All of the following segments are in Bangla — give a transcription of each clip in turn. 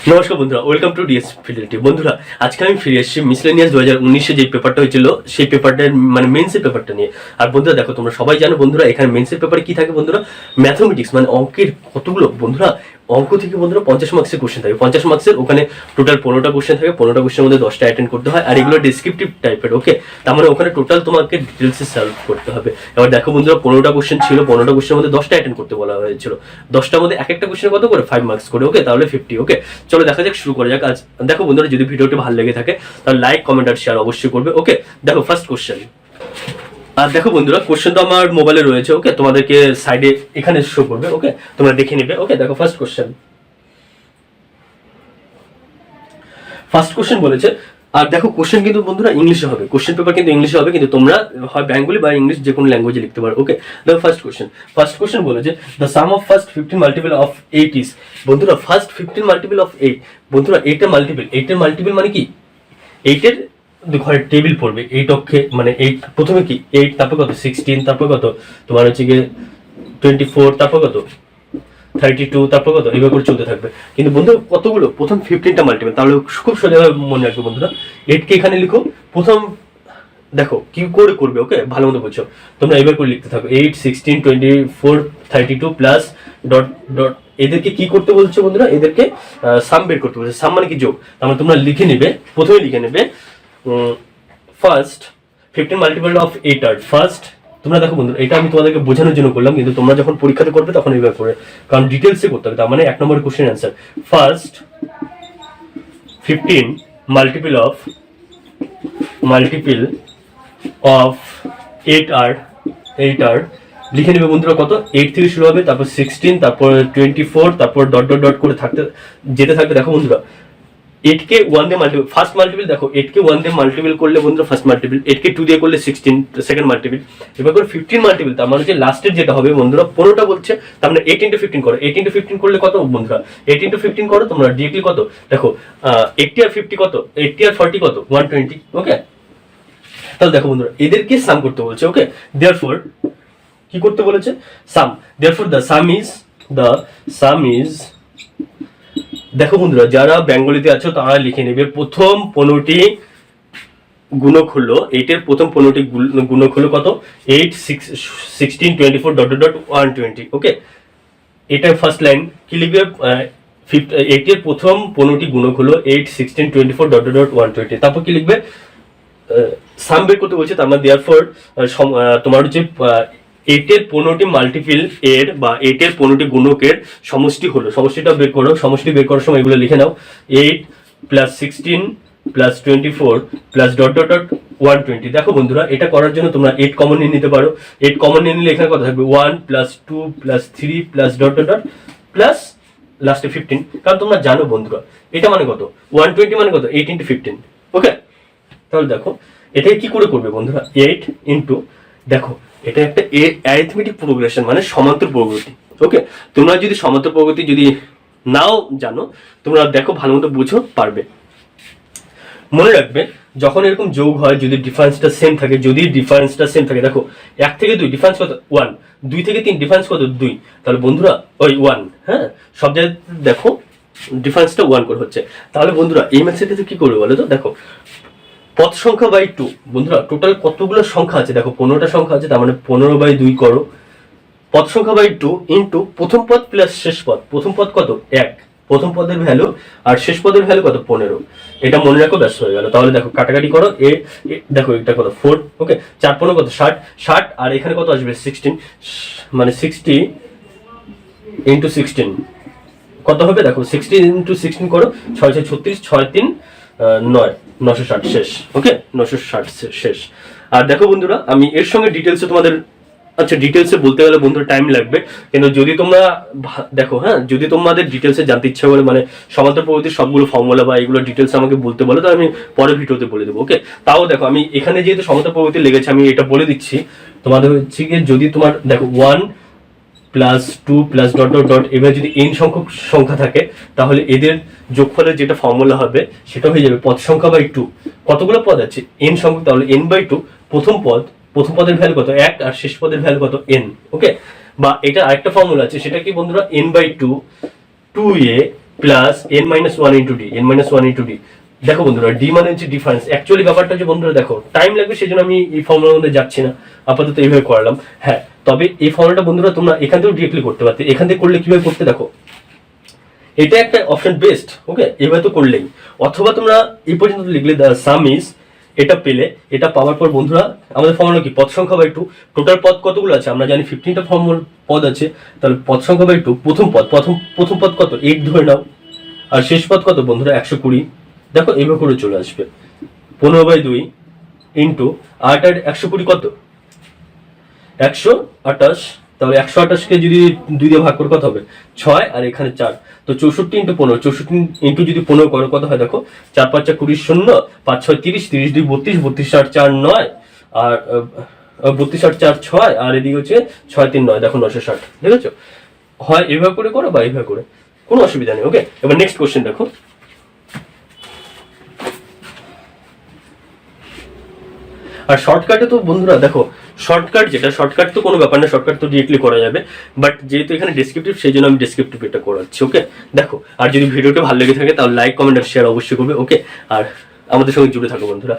নমস্কার বন্ধুরা, ওয়েলকাম টু ডিএস ফিডেলিটি। বন্ধুরা, আজকে আমি ফিরে এসেছি মিসলেনিয়াস 2019-এ যে পেপারটা হয়েছিল সেই পেপারটার মানে মেন্সের পেপারটা নিয়ে। আর বন্ধুরা দেখো, তোমরা সবাই জানো বন্ধুরা, এখানে মেন্সের পেপারে কি থাকে বন্ধুরা, ম্যাথমেটিক্স মানে অঙ্কের কতগুলো বন্ধুরা, অঙ্ক থেকে বন্ধুরা 50 মার্কসের কোশ্চেন থাকে। 50 মার্কসের ওখানে টোটাল 15টা কোশ্চেন থাকে। 15টা কোশ্চেনের মধ্যে 10টা অ্যাটেন্ড করতে হয়, আর এগুলো ডেসক্রিপটিভ টাইপের। ওকে, তার মানে ওখানে টোটাল তোমাকে ডিটেলসে সলভ করতে হবে। এবার দেখো বন্ধুরা, 15টা কোশ্চেন ছিল, 15টা কোশ্চেনের মধ্যে 10টা অ্যাটেন্ড করতে বলা হয়েছিল। 10টার মধ্যে এক একটা কোশ্চেন কত করে 5 মার্কস করে। ওকে, তাহলে 50। ওকে, চলো দেখা যাক, শুরু করা যাক। আজ দেখো বন্ধুরা, যদি ভিডিওটি ভালো লেগে থাকে তাহলে লাইক, কমেন্ট আর শেয়ার অবশ্যই করবে। ওকে, দেখো ফার্স্ট কোশ্চেন। আর দেখো বন্ধুরা, কোশ্চেন তো আমার মোবাইলে রয়েছে। ওকে, তোমাদেরকে সাইডে এখানে শো করবে। ওকে, তোমরা দেখে নেবে। ওকে, দেখো ফার্স্ট কোশ্চেন। ফার্স্ট কোশ্চেন বলেছে, আর দেখো কোশ্চেন কিন্তু বন্ধুরা ইংলিশে হবে, কোশ্চেন পেপার কিন্তু ইংলিশে হবে, কিন্তু তোমরা হয় বেঙ্গলি বা ইংলিশ যে কোনো ল্যাঙ্গুয়েজে লিখতে পারো। ওকে, দেখো ফার্স্ট কোশ্চেন বলেছে, the some of first 15 multiple of 8 is. বন্ধুরা ফার্স্ট 15 মাল্টিপল অফ 8, বন্ধুরা 8 এর মাল্টিপল, 8 এর মাল্টিপল মানে কি, 8 এর ঘরে টেবিল পড়বে। 8 অক্ষে মানে 8 প্রথমে কি 8, তারপর কত 16, তারপর কত তোমার হচ্ছে গিয়ে 24, তারপর কত 32, তারপর কত, এবার করে চলতে থাকবে। কিন্তু বন্ধু কতগুলো, প্রথম 15টা মাল্টিপল। তাহলে খুব সোজাভাবে মনে রাখবে বন্ধুরা, 8 কে এখানে লিখো প্রথম। দেখো কি করে করবে। ওকে, ভালো মতো বুঝছো, তোমরা এবার করে লিখতে থাকো 8, 16, 24, 32 প্লাস ডট ডট। এদেরকে কি করতে বলছো বন্ধুরা, এদেরকে সাম বের করতে বলছে। সাম মানে কি যোগ। তারপরে তোমরা লিখে নেবে, প্রথমে লিখে নেবে ফার্স্ট 15 মাল্টিপল অফ 8 আর ফার্স্ট। তোমরা দেখো বন্ধুরা, এটা আমি তোমাদেরকে বোঝানোর জন্য করলাম, কিন্তু তোমরা যখন পরীক্ষাতে করবে তখন এইভাবে করে, কারণ ডিটেলসে করতে হবে। তার মানে 1 নম্বর question answer, first 15 multiple of 8 আর লিখে নেবে বন্ধুরা। কত 8 থেকে শুরু হবে, তারপর 16, তারপর 24, তারপর ডট ডট ডট করে যেতে থাকবে। দেখো বন্ধুরা, 8 কে 1 দিয়ে মাল্টিপল, ফার্স্ট মাল্টিপল দেখো 8 কে 1 দিয়ে মাল্টিপল করলে বন্ধুরা ফার্স্ট মাল্টিপল, 8 কে 2 দিয়ে করলে 16 সেকেন্ড মাল্টিপল, এবার করে 15 মাল্টিপল। তার মানে যে লাস্টের যেটা হবে বন্ধুরা 15টা বলছে, তার মানে 8 × 15 করো। 8 × 15 করলে কত বন্ধুরা, 8 × 15 করো তোমরা ডিরেক্টলি কত দেখো, 80 আর 50 কত, 80 আর 40 কত 120। ওকে, তাহলে দেখো বন্ধুরা, এদেরকে সাম করতে বলছে। ওকে, দেয়ারফর কি করতে বলেছে, সাম। দেয়ারফর দ্য সাম ইজ, দেখো বন্ধুরা যারা বেঙ্গলিতে আছো তারা লিখে নেবে, প্রথম 15টি গুণক হলো 8 এর প্রথম 15টি গুণক হলো কত, 8, 16, 24 ডট ডট 120। ওকে, এটা ফার্স্ট লাইন। কি লিখবে, 8 এর প্রথম 15টি গুণক হলো 8, 16, 24 ডট ডট 120। তারপর কি লিখবে, সাম বের করতে বলছে। তার মানে দেয়ারফর তোমার হচ্ছে 8 এর 15টি মাল্টিপল এর বা 8 এর 15টি গুণকের সমষ্টি হলো, সমষ্টিটা বের করো। সমষ্টি বের করার সময় এগুলো লিখে নাও, 8 plus 16 plus 24 plus dot dot dot 120। দেখো বন্ধুরা, এটা করার জন্য তোমরা 8 কমন নিয়ে নিতে পারো। 8 কমন নিয়ে নিলে এখানে কত থাকবে, 1 plus 2 plus 3 plus dot dot dot plus লাস্টে 15। কারণ তোমরা জানো বন্ধুরা, এটা মানে কত 120 মানে কত 8 × 15। ওকে, তাহলে দেখো এটাকে কি করে করবে বন্ধুরা, 8 ইন্টু, দেখো এটা একটা অ্যারিথমেটিক প্রোগ্রেশন মানে সমান্তর প্রগতি। ওকে, তোমরা যদি সমান্তর প্রগতি যদি নাও জানো, তোমরা দেখো ভালো মতো বুঝো পারবে। মনে রাখবে, যখন এরকম যোগ হয় যদি ডিফারেন্সটা সেম থাকে, দেখো 1 থেকে 2 ডিফারেন্স কত 1, 2 থেকে 3 ডিফারেন্স কত 2, তাহলে বন্ধুরা ওই 1, হ্যাঁ সব জায়গায় দেখো ডিফারেন্সটা 1 করে হচ্ছে। তাহলে বন্ধুরা এই ম্যাথের ক্ষেত্রে কি করবে বলো তো, দেখো পদ সংখ্যা বাই 2, বন্ধুরা টোটাল কতগুলো সংখ্যা আছে, দেখো 15টা সংখ্যা আছে, তার মানে 15/2 করো, পদ সংখ্যা বাই 2 ইন্টু প্রথম পদ প্লাস শেষ পদ। প্রথম পদ কত 1, প্রথম পদের ভ্যালু, আর শেষ পদের ভ্যালু কত 15। এটা মনে রাখো, ব্যস্ত হয়ে গেল। তাহলে দেখো কাটাকাটি করো, দেখো এটা কত 4। ওকে, 4 15 কত 60, আর এখানে কত আসবে 16, মানে 60 ইন্টু 16 কত হবে, দেখো 60 ইন্টু 16 করো, 6 6 36, 6 3 9, 960 শেষ। ওকে, 960 শেষ। আর দেখো বন্ধুরা, আমি এর সঙ্গে ডিটেলসে তোমাদের, আচ্ছা ডিটেলসে বলতে গেলে বন্ধুরা টাইম লাগবে, কিন্তু যদি তোমরা দেখো, হ্যাঁ যদি তোমাদের ডিটেলসে জানতে ইচ্ছা করে, মানে সমান্তর প্রগতির সবগুলো ফর্মুলা বা এগুলো ডিটেলস আমাকে বলতে বলো, তো আমি পরে ভিডিওতে বলে দেবো। ওকে, তাও দেখো আমি এখানে যেহেতু সমান্তর প্রগতি লেগেছে আমি এটা বলে দিচ্ছি তোমাদের হচ্ছে গিয়ে, যদি তোমার দেখো 1 plus 2 plus dot dot dot, এবার যদি n সংখ্যক সংখ্যা থাকে তাহলে এদের যোগফলের যেটা ফর্মুলা হবে সেটা হয়ে যাবে পদ সংখ্যা বাই 2। কতগুলো পদ আছে n সংখ্যক, তাহলে n/2, প্রথম পদের ভ্যালু কত 1 আর শেষ পদের ভ্যালু কত n। ওকে, বা এটা আরেকটা ফর্মুলা আছে, সেটা কি বন্ধুরা n/2 2a plus n minus one into D, n minus one into D. দেখো বন্ধুরা ডি মানে হচ্ছে ডিফারেন্স। অ্যাকচুয়ালি ব্যাপারটা হচ্ছে বন্ধুরা দেখো টাইম লাগবে, সেই জন্য আমি এই ফর্মুলার মধ্যে যাচ্ছি না, আপাতত এইভাবে করলাম। হ্যাঁ, তবে এই ফর্মুলাটা বন্ধুরা তোমরা এখান থেকেও ডিরেক্টলি করতে পারতে। এখান থেকে করলে কিভাবে করতে দেখো, এটা একটা অপশন বেস্ট, ওকে, এভাবে তো করলেই। অথবা তোমরা এই পর্যন্ত লিখলে দ্য সাম ইজ, এটা পেলে, এটা পাওয়ার পর বন্ধুরা আমাদের ফর্মুলা কি, পদ সংখ্যা বাই 2। টোটাল পদ কতগুলো আছে আমরা জানি 15টা পদ আছে, তাহলে পদ সংখ্যা বাই 2। প্রথম পদ কত 8 ধরে নাও, আর শেষ পদ কত বন্ধুরা 120। দেখো এইভাবে করে চলে আসবে 15/2 ইন্টু 8 আর 120 কত 128। তাহলে 128কে যদি 2 দিয়ে ভাগ করে কত হবে 6, আর এখানে 4, তো 64 ইন্টু 15, 64 ইন্টু যদি 15 করো কত হয় দেখো, 4 5 20 0, 5 6 30, 30 2 32, 32 8 4 9, আর 32 8 4 6, আর এদিকে হচ্ছে 6 3 9, দেখো 960। ঠিক আছে, হয় এভাবে করে করো বা এইভাবে করে, কোনো অসুবিধা নেই। ওকে, এবার নেক্সট কোশ্চেন দেখো। আর শর্টকাটে তো বন্ধুরা দেখো, শর্টকাট তো কোনো ব্যাপার না, শর্টকাট তো ডিরেক্টলি করা যাবে, বাট যেহেতু এখানে ডেসক্রিপটিভ সেই জন্য আমি ডেসক্রিপটিভ এটা করাচ্ছি। ওকে, দেখো, আর যদি ভিডিওটা ভালো লেগে থাকে তাহলে লাইক কমেন্ট আর শেয়ার অবশ্যই করবে। ওকে, আর আমাদের সঙ্গে জুড়ে থাকো বন্ধুরা।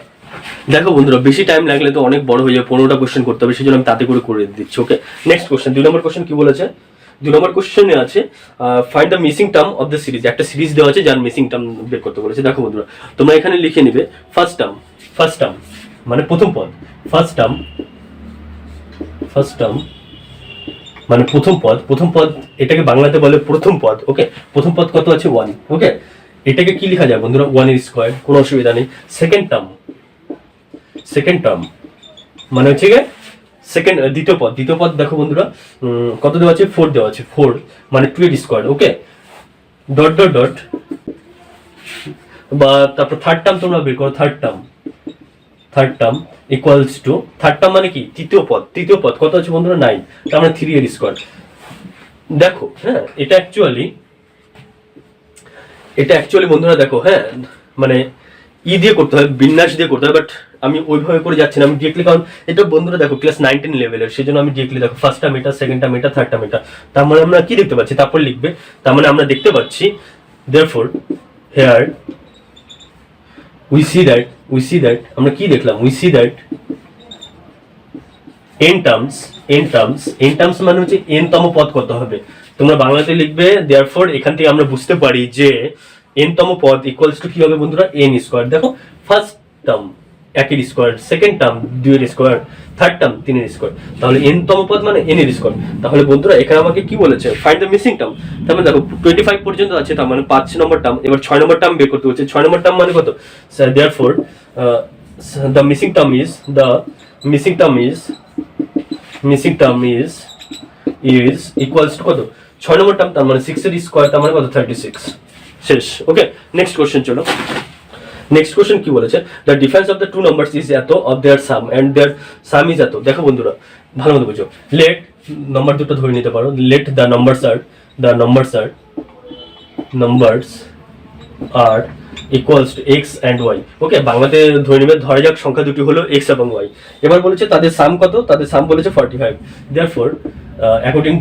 দেখো বন্ধুরা বেশি টাইম লাগলে তো অনেক বড় হয়ে যাবে, 15টা কোশ্চেন করতে হবে, সেই জন্য আমি তাতে করে দিচ্ছি। ওকে, নেক্সট কোশ্চেন, 2 নম্বর কোশ্চেন কি বলেছে, 2 নম্বর কোশ্চেনে আছে find the missing term of the series. একটা সিরিজ দেওয়া আছে যার মিসিং টার্ম বের করতে বলেছে। দেখো বন্ধুরা তোমরা এখানে লিখে নিবে ফার্স্ট টার্ম মানে প্রথম পদ, ফার্স্ট টার্ম মানে প্রথম পদ এটাকে বাংলাতে বলে প্রথম পদ। ওকে, প্রথম পদ কত আছে 1। ওকে, এটাকে কি লেখা যায় বন্ধুরা 1 এর স্কয়ার, কোনো অসুবিধা নেই। সেকেন্ড টার্ম মানে হচ্ছে দ্বিতীয় পদ দেখো বন্ধুরা কত দেওয়া আছে 4 দেওয়া আছে, 4 মানে 2 এর স্কয়ার। ওকে, ডট বা তারপর থার্ড টার্ম তোমরা বের করো, third term equals to, third term মানে কি তৃতীয় পদ কত আছে বন্ধুরা 9, তার মানে 3 এর স্কয়ার। দেখো হ্যাঁ, এটা অ্যাকচুয়ালি বন্ধুরা দেখো, হ্যাঁ মানে দিয়ে করতে হয়, বিন্যাস দিয়ে করতে হয়, বাট আমি ওইভাবে করে যাচ্ছি না, আমি ডিরেক্টলি, কারণ এটা বন্ধুরা দেখো ক্লাস 9 10 লেভেলের, সেই জন্য আমি ডিরেক্টলি দেখো ফার্স্ট টার্ম এটা, সেকেন্ড টার্ম এটা, থার্ড টার্ম এটা। তার মানে আমরা কি দেখতে পাচ্ছি, তারপর লিখবে, তার মানে আমরা দেখতে পাচ্ছি therefore here we see that আমরা কি দেখলাম, we see that n terms মানে হচ্ছে n তম পদ কত হবে। তোমরা বাংলাতে লিখবে therefore, এখান থেকে আমরা বুঝতে পারি যে n তম পদ ইকুয়ালস টু কি হবে বন্ধুরা n স্কয়ার। দেখো ফার্স্ট টার্ম 1 এর স্কয়ার, সেকেন্ড টার্ম 2 এর স্কয়ার, থার্ড টার্ম 3 এর স্কয়ার, তাহলে n তম পদ মানে n এর স্কয়ার। তাহলে বন্ধুরা এখানে আমাকে কি বলেছে, ফাইন্ড দ্য মিসিং টার্ম। তার মানে দেখো 25 পর্যন্ত আছে, তার মানে 5 নম্বর টার্ম। এবার 6 নম্বর টার্ম বের করতে হচ্ছে। 6 নম্বর টার্ম মানে কত, therefore the missing term is equals to কত 6 নম্বর টার্ম, তার মানে 6 এর স্কয়ার, তার মানে কত 36। শেষ। ওকে, নেক্সট কোশ্চেন চলো। নেক্সট কোশ্চেন কি বলেছে, the difference of the two numbers is এত of their sum and their sum is এত। দেখো বন্ধুরা ভালো মতো বুঝো, লেট নাম্বার দুটো ধরে নিতে পারো, লেট দ্য নাম্বারস আর equals to x and y। Okay, বাংলাতে ধরে নেবে, ধরা যাক সংখ্যা দুটি হলো x এবং y। এবার বলেছে তাদের সাম কত, তাদের সাম বলেছে 45। therefore according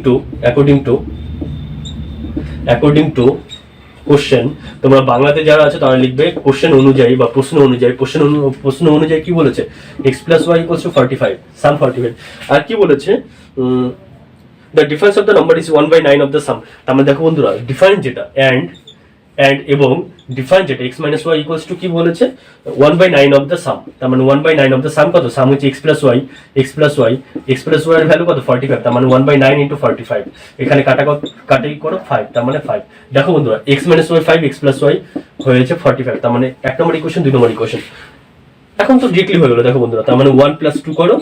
to কোশ্চেন, তোমরা বাংলাতে যারা আছে তারা লিখবে কোশ্চেন অনুযায়ী বা প্রশ্ন অনুযায়ী কি বলেছে, x plus y equals to 45, sum 45। আর কি বলেছে, the difference of the number is 1/9 of the sum। তার মানে দেখো বন্ধুরা ডিফারেন্স যেটা and এবং ডিফারেন্স যেটা x minus y equals to কি বলেছে 1/9 of the sum। তার মানে 1/9 of the sum কত, সাম হচ্ছে x plus y এর ভ্যালু কত 45, তার মানে 1/9 into 45। এখানে কাটাই করো 5, তার মানে 5। দেখো বন্ধুরা x minus y 5, x plus y হয়েছে 45, তার মানে 1 নম্বর ইকুয়েশন 2 নম্বর ইকুয়েশন এখন তো ডিরেক্টলি হয়ে গেল। দেখো বন্ধুরা তার মানে 1 plus 2 করো,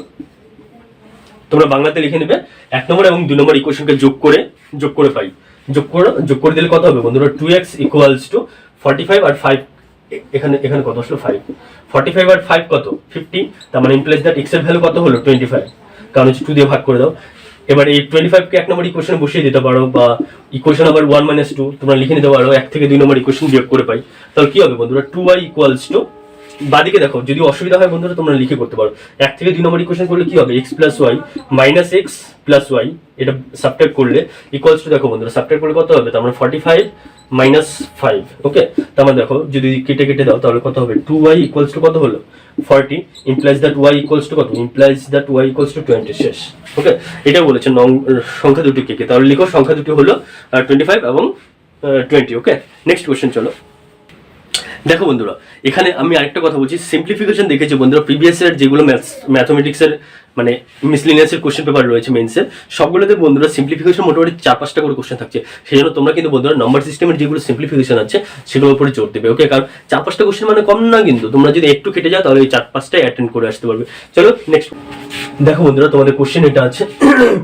তোমরা বাংলাতে লিখে নেবে 1 নম্বর এবং 2 নম্বর ইকুয়েশনকে যোগ করে পাই, যোগ করে দিলে কত হবে বন্ধুরা 2x equals to 45 আর 5, এখানে কত আসলো 5, 45 আর 5 কত 50, তার মানে ইমপ্লাইজ দ্যাট x এর ভ্যালু কত হলো 25, কারণ হচ্ছে 2 দিয়ে ভাগ করে দাও। এবার এই 25 কে 1 নম্বর ইকুয়েশনে বসিয়ে দিতে পারো, বা ইকুয়েশন নাম্বার 1 - 2 তোমরা লিখে নিতে পারো, 1 থেকে 2 নম্বর ইকুয়েশন বিয়োগ করে পাই। তাহলে কি হবে বন্ধুরা 2y equals to, বাদিকে দেখো যদি অসুবিধা হয় বন্ধুরা তোমরা লিখে করতে পারো, 1 থেকে 2 নম্বর ইকুয়েশন করলে কি হবে x plus y minus x plus y, এটা সাবট্রাক্ট করলে ইকুয়ালস টু, দেখো বন্ধুরা সাবট্রাক্ট করলে কত হবে, তার মানে 45 -5, ওকে। তার মানে দেখো যদি কেটে কেটে দাও তাহলে কত হবে, 2y ইকুয়ালস টু কত হলো 40, implies that y equals to কত, implies that y equals to 20, শেষ। ওকে, এটা বলেছে সংখ্যা দুটি কে কে, তাহলে লিখো সংখ্যা দুটি হলো 25 এবং 20। ওকে, নেক্সট কোশ্চেন চলো। দেখো বন্ধুরা, এখানে আমি আরেকটা কথা বলছি, সিম্পলিফিকেশন দেখেছি বন্ধুরা, প্রিভিয়াস ইয়ার যেগুলো ম্যাথমেটিক্সের মানে মিসলিনিয়াসের কোশ্চেন পেপার রয়েছে মেন্সের, সবগুলোতে বন্ধুরা সিম্পলিফিকেশন মোটামুটি 4-5টা করে কোশ্চেন থাকছে। সেই জন্য তোমরা কিন্তু বন্ধুরা নাম্বার সিস্টেমের যেগুলো সিম্পলিফিকেশন আছে সেগুলোর উপরে জোর দেবে। ওকে, কারণ 4-5টা কোশ্চেন মানে কম না, কিন্তু তোমরা যদি একটু কেটে যাও তাহলে এই 4-5টাই অ্যাটেন্ড করে আসতে পারবে। চলো নেক্সট দেখো বন্ধুরা, তোমাদের কোশ্চেন এটা আছে,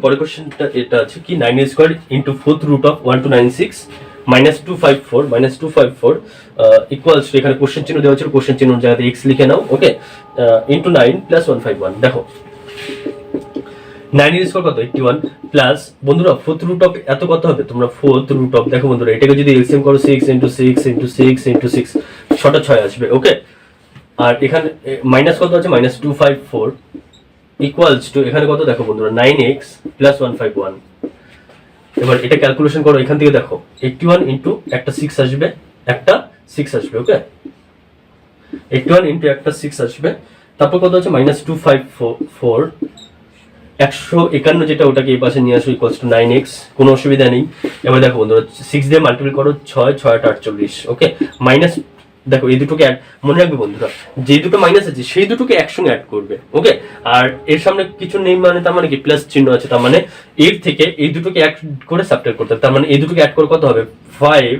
পরের কোশ্চেনটা এটা আছে কি, 9a² into 4th root of 1296 -254 equals to, এখানে কোশ্চেন চিহ্ন দেওয়া ছিল, কোশ্চেন চিহ্ন জায়গাতে x লিখে নাও। ওকে, ইন্টু 9 + 151। দেখো 9 এর স্কয়ার কত 81 প্লাস বন্ধুরা 4th root of এত কত হবে, তোমরা 4th root of দেখো বন্ধুরা, এটাকে যদি এলসিএম করো 6 × 6 × 6 × 6 6টা 6 আসবে। ওকে, আর এখানে মাইনাস কত আছে, -254 ইকুয়ালস টু, এখানে কত দেখো বন্ধুরা 9x + 151। এবার এটা ক্যালকুলেশন করো, এখান থেকে দেখো 81 ইনটু একটা 6 আসবে, একটা 6 আসবে। ওকে, 81 ইনটু একটা 6 আসবে, তারপর কত আছে -254 151 যেটা, ওটাকে এই পাশে নিয়ে আসো ইকুয়ালস টু 9x, কোনো অসুবিধা নেই। এবার দেখো বন্ধুরা 6 দিয়ে মাল্টিপ্লাই করো, 6 6 48। ওকে, মাইনাস দেখো এই দুটোকে মনে রাখবে বন্ধুরা, যে দুটো মাইনাস আছে সেই দুটোকে একসঙ্গে অ্যাড করবে। ওকে, আর এর সামনে কিছু নেই মানে তার মানে কি প্লাস চিহ্ন আছে, তার মানে এর থেকে এই দুটোকে অ্যাড করে সাবট্রাক্ট করতে হবে। তার মানে এই দুটোকে অ্যাড করে কত হবে, 5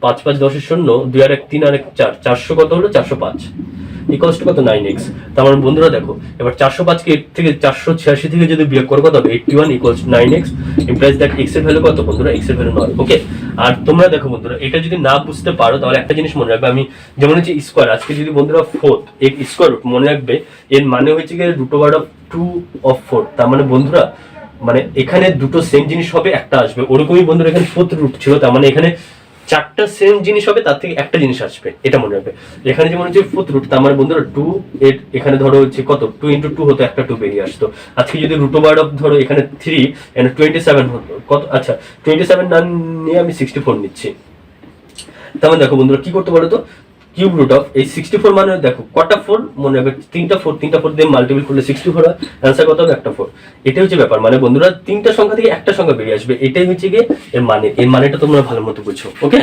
5 5 10 0 2 আর 1 3 আর 1 4 400 কত হলো 405 ইকুয়ালস টু কত 9x। তার মানে বন্ধুরা দেখো এবার 405 কে এর থেকে 486 থেকে যদি বিয়োগ করো কত হবে 81 equals to 9x, implies that x এর ভ্যালু কত বন্ধুরা, x এর ভ্যালু 9। ওকে, আর তোমরা দেখো বন্ধুরা এটা যদি না বুঝতে পারো তাহলে একটা জিনিস মনে রাখবে, আমি যেমন হচ্ছে স্কয়ার, আজকে যদি বন্ধুরা 4th এর স্কয়ার রুট মনে রাখবে, এর মানে হচ্ছে কি √2 তার মানে বন্ধুরা মানে এখানে দুটো সেম জিনিস হবে, একটা আসবে। ওরকমই বন্ধুরা এখানে 4th রুট ছিল, তার মানে এখানে 4টা সেম জিনিস হবে, তার থেকে একটা জিনিস আসবে, এটা মনে রাখবে। এখানে যেমন হচ্ছে 4th রুট, তার মানে বন্ধুরা 2 এর এখানে ধরো হচ্ছে কত 2 × 2 হতো, একটা 2 বেরিয়ে আসতো। আজকে যদি √2 ধরো এখানে 3 এখানে 27 হতো কত, আচ্ছা 27 না নিয়ে আমি 64 নিচ্ছি। তার মানে দেখো বন্ধুরা কি করতে পারো তো, কিউব রুট অফ এই 64 মানে দেখো কটা 4 মনে রাখবে, 3টা 4 দিয়ে মাল্টিপ্লাই করলে 64 হয়, অ্যানসার কত হবে, একটা 4। এটাই হচ্ছে ব্যাপার, মানে বন্ধুরা 3টা সংখ্যা থেকে একটা সংখ্যা বেরিয়ে আসবে, এটাই হচ্ছে গিয়ে এর মানে, এর মানেটা তোমরা ভালো মতো বুঝো। ওকে,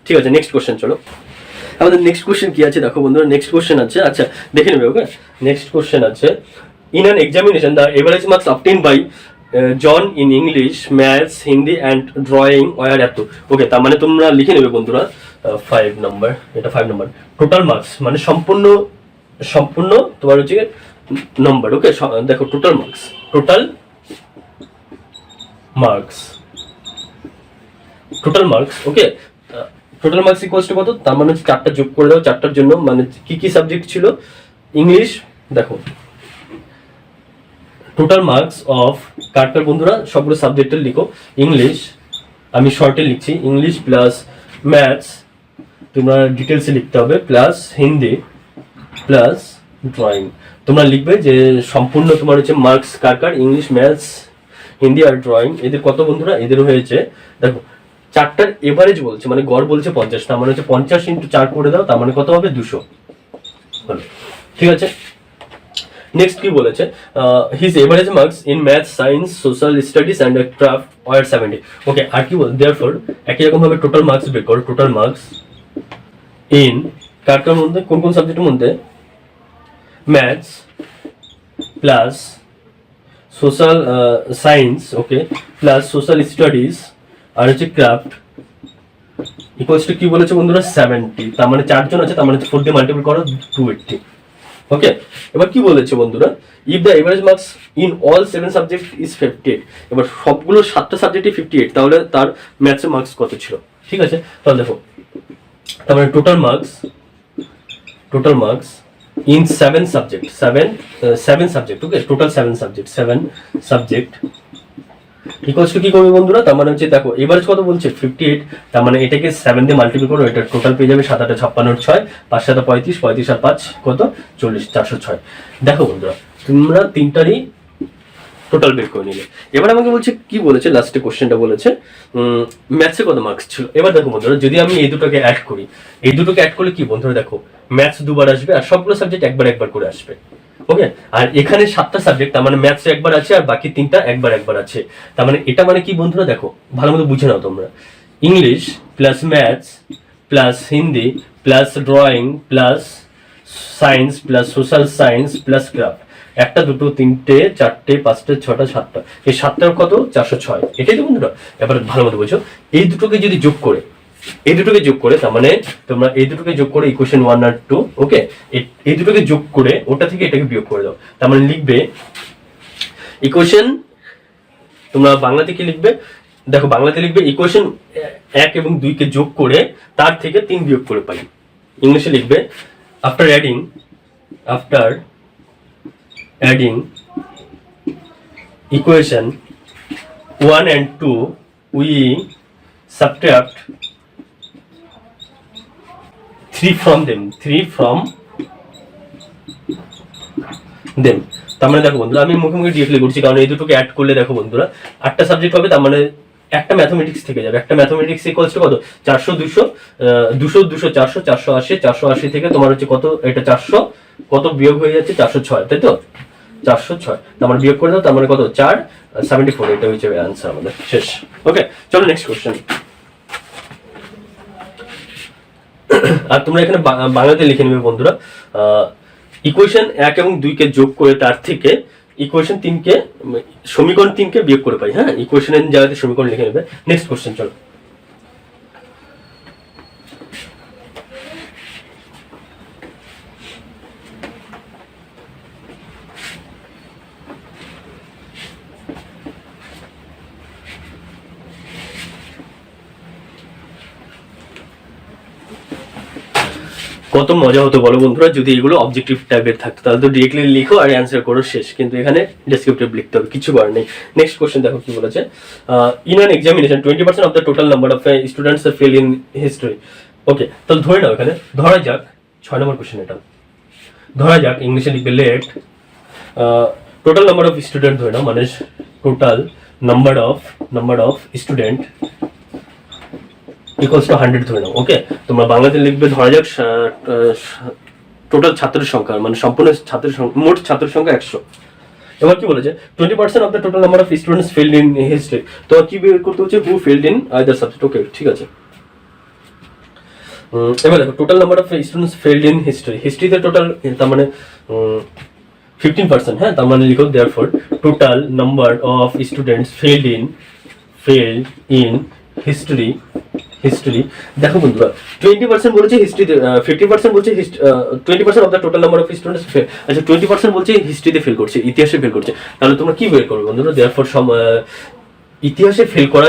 ঠিক আছে, নেক্সট কোশ্চেন চলো। আমাদের নেক্সট কোশ্চেন কি আছে দেখো বন্ধুরা, নেক্সট কোশ্চেন আছে, আচ্ছা দেখে নেবে। ওকে, নেক্সট কোশ্চেন আছে, in an examination the average marks obtained by John in English, maths, Hindi and drawing were এত। ওকে, তার মানে তোমরা লিখে নেবে বন্ধুরা 5 নম্বর, এটা 5 নম্বর টোটাল মার্কস, মানে সম্পূর্ণ তোমার হচ্ছে নম্বর। ওকে, দেখো total marks okay, total marks equals to কত, তার মানে 4টা যোগ করে দাও, 4টার জন্য মানে কি কি সাবজেক্ট ছিল, ইংলিশ, দেখো টোটাল মার্কস অফ কার বন্ধুরা সবগুলো সাবজেক্টের লিখো, ইংলিশ আমি শর্টে লিখছি, ইংলিশ প্লাস ম্যাথস তোমরা ডিটেলসে লিখতে হবে, প্লাস হিন্দি প্লাস ড্রয়িং। তোমরা লিখবে যে সম্পূর্ণ তোমার হচ্ছে মার্কস কার ইংলিশ, ম্যাথস, হিন্দি আর ড্রয়িং, এদের কত বন্ধুরা, এদের হয়েছে দেখো 4টার এভারেজ বলছে, মানে গড় বলছে 50, তার মানে হচ্ছে 50 × 4 করে দাও, তার মানে কত হবে 200। ঠিক আছে, নেক্সট কি বলেছে, his average marks in maths, science, social studies and craft were 70। Okay, আর কি বল, দেয়ারফর একই রকম ভাবে টোটাল মার্কস বের করো, টোটাল মার্কস ইন কার মধ্যে, কোন কোন সাবজেক্টের মধ্যে, ম্যাথস প্লাস সোশ্যাল সায়েন্স, ওকে, প্লাস সোশ্যাল স্টাডিজ আর হচ্ছে ক্রাফট ইকুয়ালস টু কি বলেছে বন্ধুরা 70। তার মানে 4 জন আছে, তার মানে 4 দিয়ে মাল্টিপ্লাই করো 280। ওকে, এবার কি বলেছে বন্ধুরা, if the average marks in all 7 subject is 58, এবার সবগুলো 7টা সাবজেক্টে 58, তাহলে তার ম্যাথসের মার্কস কত ছিল। ঠিক আছে, তাহলে দেখো তার মানে total marks in 7 subject, 7 subject, okay, total 7 subject equals to কি করবে বন্ধুরা, তার মানে হচ্ছে দেখো এভারেজ কত বলছে 58, তার মানে এটাকে 7 দিয়ে মাল্টিপ্লাই করো, এটা টোটাল পেয়ে যাবে 7 8 56 6 5 7 35 35 আর 5 কত 40 406। দেখো বন্ধুরা তোমরা তিনটারই টোটাল বের করে নিলে। এবার আমাকে বলছে কি বলেছে, লাস্টে কোশ্চেনটা বলেছে ম্যাথসে কত মার্কস ছিল। এবার দেখো বন্ধুরা, যদি আমি এই দুটোকে অ্যাড করি, এই দুটোকে অ্যাড করলে কি বন্ধুরা দেখো, ম্যাথস দুবার আসবে আর সবগুলো সাবজেক্ট একবার একবার করে আসবে। ওকে, আর এখানে 7টা সাবজেক্ট, তার মানে ম্যাথস একবার আছে আর বাকি 3টা একবার একবার আছে। তার মানে এটা মানে কি বন্ধুরা দেখো, ভালো মতো বুঝে নাও তোমরা, English plus maths plus Hindi plus drawing plus science plus social science plus craft, 1 2 3 4 5 6 7টা, এই 7টার কত 406, এটাই তো বন্ধুরা। এবার ভালো মতো বুঝো, এই দুটোকে যদি যোগ করে, এই দুটোকে যোগ করে, তার মানে তোমরা এই দুটোকে যোগ করে ইকুয়েশন 1 আর 2, ওকে, এই দুটোকে যোগ করে ওটা থেকে এটাকে বিয়োগ করে দাও। তার মানে লিখবে ইকুয়েশন, তোমরা বাংলাতে কি লিখবে দেখো, বাংলাতে লিখবে ইকুয়েশন 1 এবং 2 কে যোগ করে তার থেকে 3 বিয়োগ করে পাই। ইংলিশে লিখবে after adding equation 1 and 2 we subtract 3 from them। তার মানে দেখো বন্ধুরা, আমি মুখে মুখে ডিরেক্টলি করছি, কারণ এই দুটোকে অ্যাড করলে দেখো বন্ধুরা 8টা সাবজেক্ট হবে, তার মানে একটা ম্যাথমেটিক্স থেকে যাবে। একটা ম্যাথমেটিক্স ইকুয়ালস টু কত, 400 200 200 200 400 480 480 থেকে তোমার হচ্ছে কত, এটা 400 কত বিয়োগ হয়ে যাচ্ছে 406, তাই তো 406, তার মানে বিয়োগ করে দাও, তার মানে কত 4 74, এটা হচ্ছে आंसर আমাদের শেষ। ওকে, চলো নেক্সট কোশ্চেন। আর তোমরা এখানে বাংলাতে লিখে নেবে বন্ধুরা, ইকুয়েশন 1 এবং 2 কে যোগ করে তার থেকে ইকুয়েশন 3 কে, সমীকরণ 3 কে বিয়োগ করে পাই। হ্যাঁ, ইকুয়েশনের জায়গাতে সমীকরণ লিখে নেবে। নেক্সট কোশ্চেন চলো। কত মজা হতো বলো বন্ধুরা যদি এগুলো অবজেক্টিভ টাইপের থাকতো, তাহলে তো ডিরেক্টলি লিখো আর অ্যান্সার করো শেষ, কিন্তু এখানে ডেসক্রিপটিভ লিখতে হবে, কিছু করার নেই। নেক্সট কোশ্চেন দেখো কি বলেছে, in an examination 20% of the total number of students fail in history. Okay, তাহলে ধরে নাও, এখানে ধরা যাক 6 নম্বর কোশ্চেন, এটা ধরা যাক ইংলিশে লিখবে let total number of student ধরে নাও, মানে total number of student equals to 100 ধরে নাও। ওকে, তোমরা বাংলাতে লিখবে ধরা যাক টোটাল ছাত্রের সংখ্যা, মানে সম্পূর্ণ ছাত্রের সংখ্যা, মোট ছাত্রের সংখ্যা 100। এবার কি বলেছে 20% of the total number of students failed in history. তো কি বের করতে হচ্ছে, who failed in either subject. Okay, ঠিক আছে। এবার দেখো total number of students failed in হিস্ট্রিতে টোটাল, তার মানে 15%। হ্যাঁ, তার মানে লিখো therefore total number of students failed in history. দেখো বন্ধুরা 20% বলেছে হিস্ট্রিতে, 50% বলছে 20% of the total number of students fail, আচ্ছা 20% বলছে হিস্ট্রিতে ফেল করছে, ইতিহাসে ফেল করছে। তাহলে তোমরা কি বের করবে বন্ধুরা, দেয়ারফর ইতিহাসে ফেল করা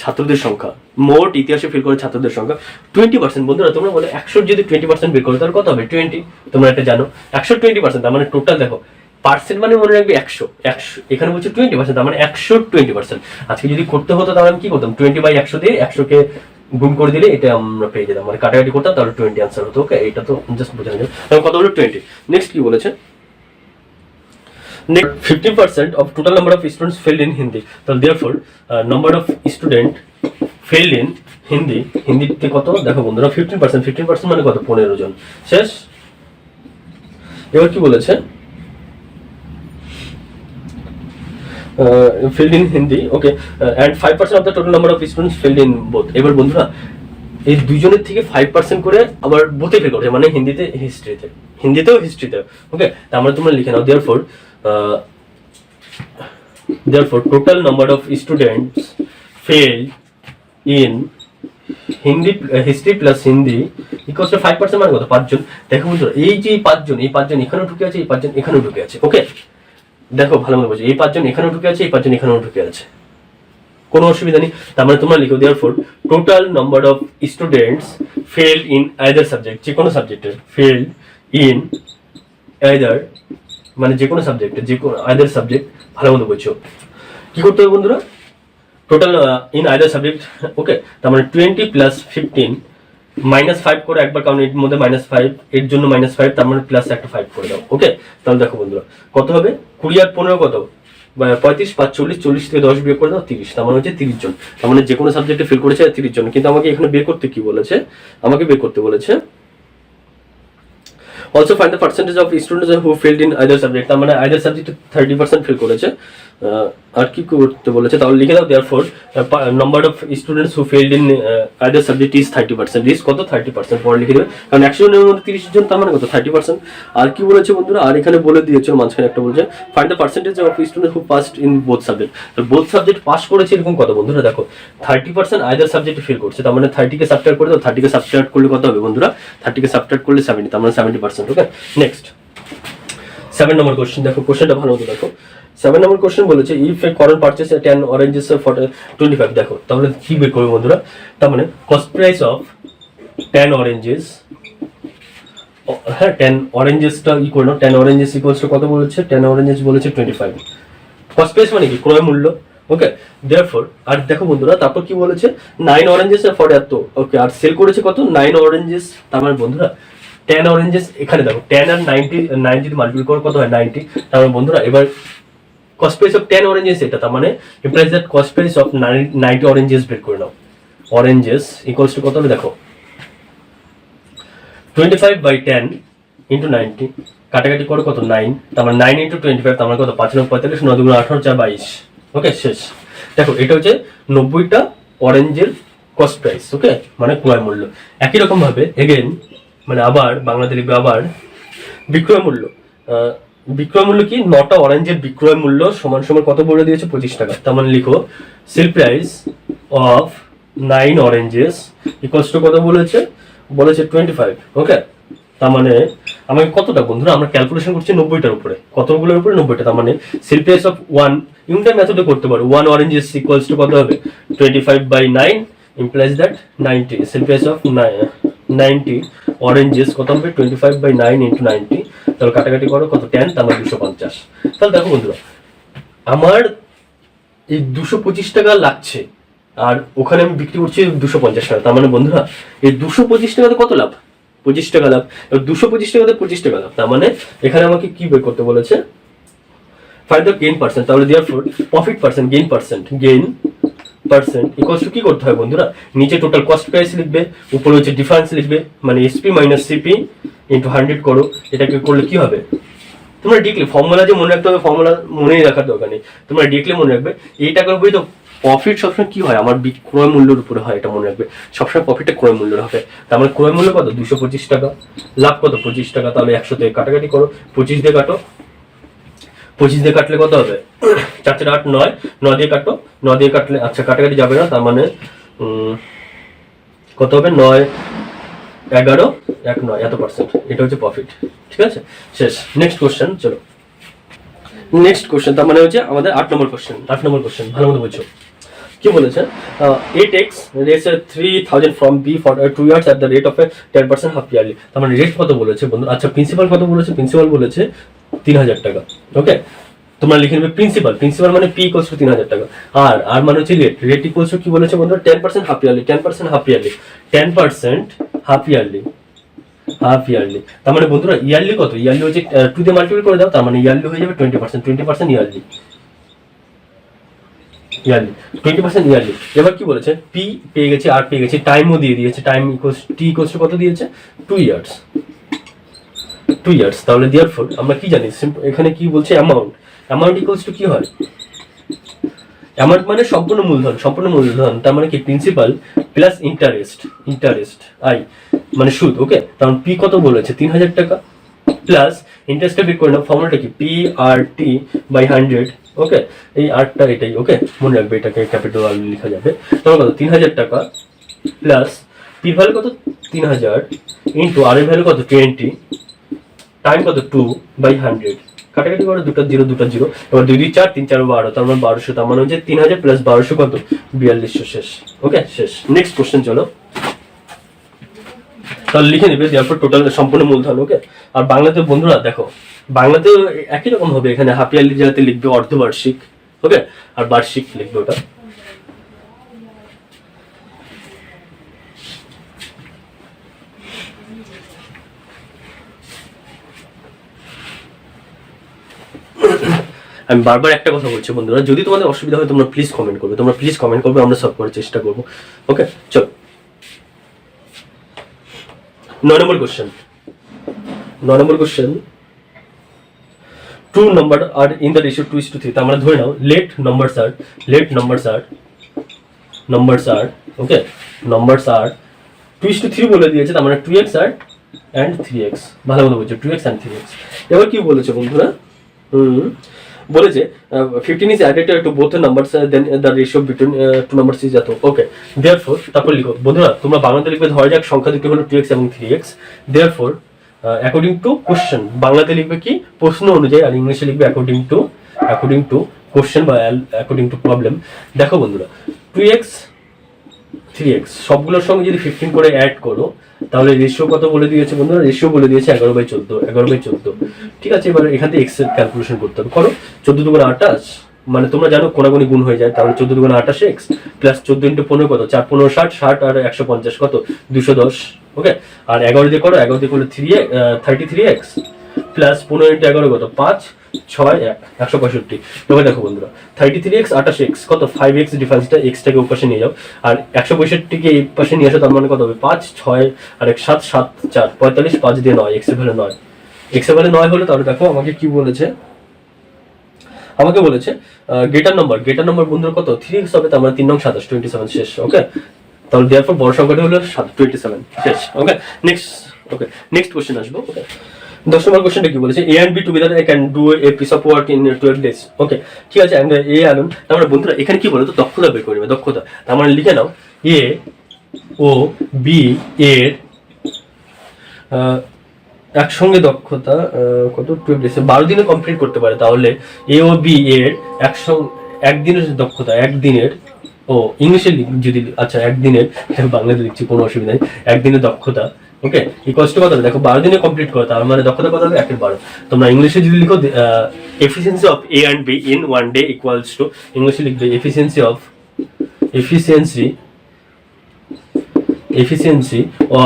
ছাত্রদের সংখ্যা, মোট ইতিহাসে ফেল করা ছাত্রদের সংখ্যা 20%। বন্ধুরা তোমরা বলে 100 যদি 20% বের করো তাহলে কত হবে 20, তোমরা এটা জানো। 100 20%, তার মানে টোটাল দেখো পার্সেন্ট মানে মনে রাখবে 100, এখানে বলছে 20%, তার মানে 100 20%। আজকে যদি করতে হতো তাহলে আমি কি করতাম, 20/100 দিয়ে 100 কে গুণ করে দিলে এটা আমরা পেয়ে যেতাম, মানে কাটাকাটি করতাম, তাহলে 20 আনসার হতো। ওকে, এটা তো জাস্ট বোঝানো যায়। তাহলে কত হলো 20। নেক্সট কি বলেছে, 15% of total number of students failed in Hindi. So therefore number of student failed in Hindi, হিন্দিতে কত দেখো বন্ধুরা 15% মানে কত 15 জন শেষ। এবার কি বলেছে, failed in Hindi, okay, and 5% of the total number of students failed in both. এবার বন্ধুরা এই দুইজনের থেকে 5% করে আবার বোথে ফেল করছে, মানে হিন্দিতেও হিস্ট্রিতে। ওকে, তারপরে তোমরা লিখে নাও therefore total number of students failed in history plus Hindi equals to 5% মানে কত 5 জন। দেখো বন্ধুরা এই যে 5 জন এখানেও ঢুকে আছে, এই 5 জন এখানেও ঢুকে আছে। ওকে, দেখো ভালো মতো বোঝো, এই 5 জন এখানেও ঢুকে আছে, এই 5 জন এখানেও ঢুকে আছে, কোনো অসুবিধা নেই। তার মানে তোমরা লিখো therefore total number of students failed in either subject, যে কোনো সাবজেক্টে failed in either, মানে যে কোনো সাবজেক্টে, যে কোনো either সাবজেক্ট। ভালো মতো বোঝো কি করতে হবে বন্ধুরা, টোটাল ইন আইদার সাবজেক্ট। ওকে, তার মানে 20 + 15 -5 করে একবার, কারণ এর মধ্যে -5, এর জন্য -5, তার মানে প্লাস একটা 5 করে দাও। ওকে, তাহলে দেখো বন্ধুরা কত হবে, 20 আর 15 কত 35 5 40, 40 থেকে 10 বিয়োগ করে দাও 30, তার মানে হচ্ছে 30 জন। তার মানে যে কোনো সাবজেক্টে ফেল করেছে 30 জন। কিন্তু আমাকে এখানে বের করতে কি বলেছে, আমাকে বের করতে বলেছে also find the percentage of students who failed in either subject, তার মানে either subject 30% ফেল করেছে। আর কি করতে বলেছে তাহলে লিখে দাও therefore number of students who failed in either subject is 30%, is কত 30%, পরে লিখে দেবে কারণ 100 জনের মধ্যে 30 জন তার মানে কত 30%। আর কি বলেছে বন্ধুরা, আর এখানে বলে দিয়েছে মাঝখানে একটা বলেছে find the percentage of students who passed in both subject, তো both subject পাস করেছে এরকম কত বন্ধুরা, দেখো 30% either subject ফেল করছে, তার মানে 30 কে সাবট্রাক্ট করে দাও, 30 কে সাবট্রাক্ট করলে কত হবে বন্ধুরা, 30 কে সাবট্রাক্ট করলে 70, তার মানে 70%। ওকে নেক্সট 7 নম্বর কোশ্চেন, দেখো কোশ্চেনটা ভালো মতো দেখো। 7 নম্বর কোশ্চেন বলেছে ইফ এ করন পারচেজ 10 অরেঞ্জেস ফর 25, দেখো তাহলে কি বের করবে বন্ধুরা, তার মানে কস্ট প্রাইস অফ 10 অরেঞ্জেস, হ্যাঁ 10 অরেঞ্জেসটা ই করে নাও, 10 অরেঞ্জেস ইকুয়ালস টু কত বলেছে, 10 অরেঞ্জেস বলেছে 25, কস্ট প্রাইস মানে কি ক্রয় মূল্য। ওকে দেয়ারফর আর দেখো বন্ধুরা তারপর কি বলেছে 9 অরেঞ্জেস ফর এত, ওকে আর সেল করেছে কত 9 অরেঞ্জেস, তার মানে বন্ধুরা 10 অরেঞ্জেস, এখানে দেখো 10 আর 90 যদি মাল্টিপ্লাই করে কত হয় 90, তার মানে বন্ধুরা এবার কস্ট প্রাইস অফ 10 অরেঞ্জেস এটা, তার মানে implies that cost price of 90 oranges বের করে নাও, অরেঞ্জেস ইকুয়ালস টু কত হবে দেখো 25/10 ইন্টু 90, কাটাকাটি করে কত 9, তার মানে 9 ইন্টু 25, তার মানে কত 5 9 45, 9 2 18 4 22। ওকে শেষ। দেখো এটা হচ্ছে 90টা অরেঞ্জের কস্ট প্রাইস, ওকে মানে ক্রয় মূল্য। একই রকম ভাবে এগেন মানে আবার বাংলাতে লিখবে আবার বিক্রয় মূল্য, বিক্রয় মূল্য কি 9টা অরেঞ্জের বিক্রয় মূল্য সমান সমান কত বলে দিয়েছে 25 টাকা, তার মানে লিখো sell price of 9 oranges equals to কত বলেছে 25। ওকে তার মানে আমাকে কতটা বন্ধুরা আমরা ক্যালকুলেশন করছি 90টার উপরে, কতগুলোর উপরে 90টা, তার মানে সেল প্রাইস অফ 1 ইউনিট মেথডে করতে পারো 1 অরেঞ্জেস ইকুয়ালস টু কত হবে 25/9 implies that 90, sell price of 90 oranges কত হবে 25/9 ইন্টু 90, তাহলে কাটাকাটি করো কত 10, তার মানে 250। তাহলে দেখো বন্ধুরা আমার এই 225 টাকা লাগছে আর ওখানে আমি বিক্রি করছি 250 টাকা, তার মানে বন্ধুরা এই 225 টাকাতে কত লাভ 25 টাকা লাভ, 225 টাকাতে 25 টাকা লাভ, তার মানে এখানে আমাকে কি বের করতে বলেছে ফাইন্ড দ্য গেইন পার্সেন্ট, তাহলে therefore profit percent gain percent equals to কি করতে হয় বন্ধুরা, নিচে টোটাল কস্ট প্রাইস লিখবে, উপরে হচ্ছে ডিফারেন্স লিখবে, মানে এসপি মাইনাস সিপি ইন্টু 100 করো, এটাকে করলে কি হবে তোমরা ডিরেক্টলি ফর্মুলা যে মনে রাখতে হবে, ফর্মুলা মনেই রাখার দরকার নেই, তোমরা ডিরেক্টলি মনে রাখবে এই টাকার উপরে তো প্রফিট সবসময় কি হয় আমার ক্রয় মূল্যের উপরে হয়, এটা মনে রাখবে সবসময় প্রফিটটা ক্রয় মূল্যের হবে, তার মানে ক্রয় মূল্য কত 225 টাকা, লাভ কত 25 টাকা, তাহলে 100 থেকে কাটাকাটি করো 25 দিয়ে কাটো, 25 দিয়ে কাটলে কত হবে 4 4 8 9, 9 দিয়ে কাটো, 9 দিয়ে কাটলে আচ্ছা কাটাকাটি যাবে না, তার মানে কত হবে 9 11 1 9 এত পার্সেন্ট, এটা হচ্ছে প্রফিট। ঠিক আছে শেষ। নেক্সট কোশ্চেন চলো, নেক্সট কোশ্চেন তার মানে হচ্ছে আমাদের 8 নম্বর কোশ্চেন। 8 নম্বর কোশ্চেন ভালো মতো বুঝছো কি বলেছে, A takes raise 3000 from B for 2 years at the rate of 10% half yearly, তার মানে রেট কত বলেছে বন্ধু, আচ্ছা প্রিন্সিপাল কত বলেছে, প্রিন্সিপাল বলেছে 3000 টাকা। ওকে তোমরা লিখে নেবে প্রিন্সিপাল, প্রিন্সিপাল মানে P ইকুয়ালস টু 3000 টাকা, আর মানে হচ্ছে রেট, রেট ইকুয়ালস টু কি বলেছে বন্ধু 10% half yearly, 10% half yearly, 10% half yearly, half yearly, তার মানে বন্ধুরা ইয়ারলি কত, ইয়ারলি হচ্ছে 2 দিয়ে মাল্টিপ্লাই করে দাও, তার মানে ইয়ারলি হয়ে যাবে 20%, 20% ইয়ারলি, ইয়ারলি 20% ইয়ারলি। এবার কি বলেছে পি পেয়ে গেছে আর পেয়ে গেছে, টাইমও দিয়ে দিয়েছে, time equals T equals to কত দিয়েছে 2 ইয়ার্স, 2 ইয়ার্স। তাহলে দেয়ারফর আমরা কি জানি এখানে কি বলছে অ্যামাউন্ট, অ্যামাউন্ট ইকুয়ালস টু কি হয় অ্যামাউন্ট মানে সম্পূর্ণ মূলধন, সম্পূর্ণ মূলধন তার মানে কি principal plus interest, interest I মানে সুদ। ওকে কারণ পি কত বলেছে 3000 টাকা প্লাস ইন্টারেস্টটা বের করে নাও, ফর্মুলাটা কি পি আর টি বাই 100। ওকে এই আরটা এটাই, ওকে মনে রাখবে এটাকে ক্যাপিটাল আর লেখা যাবে, তোমার কত 3000 টাকা প্লাস পি ভ্যালু কত 3000 ইন্টু আর এর ভ্যালু কত 20, টাইম কত 2/100, কাটাকাটি করে দুটো জিরো দুটো জিরো, এবার 2 2 4 3 4 12, তার মানে 1200, তার মানে হচ্ছে 3000 প্লাস 1200 কত 4200 শেষ। ওকে শেষ। নেক্সট কোশ্চেন চলো, তাহলে লিখে নেবে দেওয়ার টোটাল সম্পূর্ণ মূলধন। ওকে আর বাংলাতে বন্ধুরা দেখো বাংলাতেও একই রকম হবে, এখানে হাফ ইয়ারলি জায়গাতে লিখবে অর্ধবার্ষিক, ওকে আর বার্ষিক লিখবে ওটা। আমি বারবার একটা কথা বলছি বন্ধুরা, যদি তোমাদের অসুবিধা হয় তোমরা প্লিজ কমেন্ট করবে, আমরা সলভ করার চেষ্টা করবো। ওকে, চলো 9 নম্বর কোশ্চেন। 9 নম্বর question, two number are in the ratio 2:3, তার মানে ধরে নাও let numbers are okay, numbers are 2:3 বলে দিয়েছে, তার মানে 2x আর and 3x, ভালো মতো বলছে 2x and 3x। এবার কি বলেছে বন্ধুরা, বলেছে 15 is added to both the numbers, then the ratio between two numbers is এত। ওকে, therefore তারপর লিখো বন্ধুরা, তোমরা বাংলাতে লিখবে, ধরা যাক সংখ্যা দুটি হলো 2x এবং 3x, therefore according to question, বাংলাতে লিখবে কি প্রশ্ন অনুযায়ী, আর ইংলিশে লিখবে অ্যাকর্ডিং টু কোশ্চেন বা অ্যাকর্ডিং টু প্রবলেম। দেখো বন্ধুরা, 2x 3x সবগুলোর সঙ্গে যদি 15 করে অ্যাড করো, তাহলে রেশিও কত বলে দিয়েছে বন্ধুরা, রেশিও বলে দিয়েছে 11/14। ঠিক আছে, এবার এখান থেকে x এর ক্যালকুলেশন করতে হবে। করো 14 দুগুণ 28, মানে তোমরা জানো কোনাগুনি গুণ হয়ে যায়, তাহলে 14 দুগুণ 28x প্লাস 14 × 15 কত, 4 15 60, 60 আর 150 কত 210। ওকে, আর 11 দিয়ে করো, 11 দিয়ে করলে 33x প্লাস 15 × 11 কত 5 6 1 165। এবার দেখো বন্ধুরা, 33x 28x কত 5x, ডিফারেন্সটা x টাকে ওপাশে নিয়ে যাও, আর 165 কে এই পাশে নিয়ে আসো, তার মানে কত হবে 5 6 আর 1 7 7 4 45, 5 দিয়ে 9, x এর ভ্যালু 9, x এর ভ্যালু 9 হলো। তাহলে দেখো আমাকে কি বলেছে, গ্রেটার নাম্বার বন্ধুরা কত 3x হবে, তার মানে 3 নং 27, 27 শেষ। ওকে, তাহলে দেয়ারফর বড় সংখ্যাটা হলো 27 শেষ। ওকে, নেক্সট কোশ্চেন আসবো। ওকে, 10 নম্বর কোশ্চেনটা কি বলেছে, a and b together can do a piece of work in 12 days। ওকে, ঠিক আছে, and a alone, তার মানে বন্ধুরা এখানে কি বলতো, দক্ষতা বের করে নেবে, দক্ষতা। তার মানে লিখে নাও a ও b এর একসঙ্গে দক্ষতা কত 12 ডেজ, 12 দিনে কমপ্লিট করতে পারে, তাহলে এ ও বি এর একদিনের দক্ষতা, একদিনের, ও ইংলিশে যদি আচ্ছা একদিনের, বাংলাতে লিখছি কোনো অসুবিধা নেই, একদিনের দক্ষতা। ওকে, ইকুয়ালস টু কত হবে, দেখো 12 দিনে কমপ্লিট করে, তার মানে দক্ষতা কত হবে 1/12। তোমরা ইংলিশে যদি লিখো efficiency of A and B in 1 day equals to, ইংলিশে লিখবে efficiency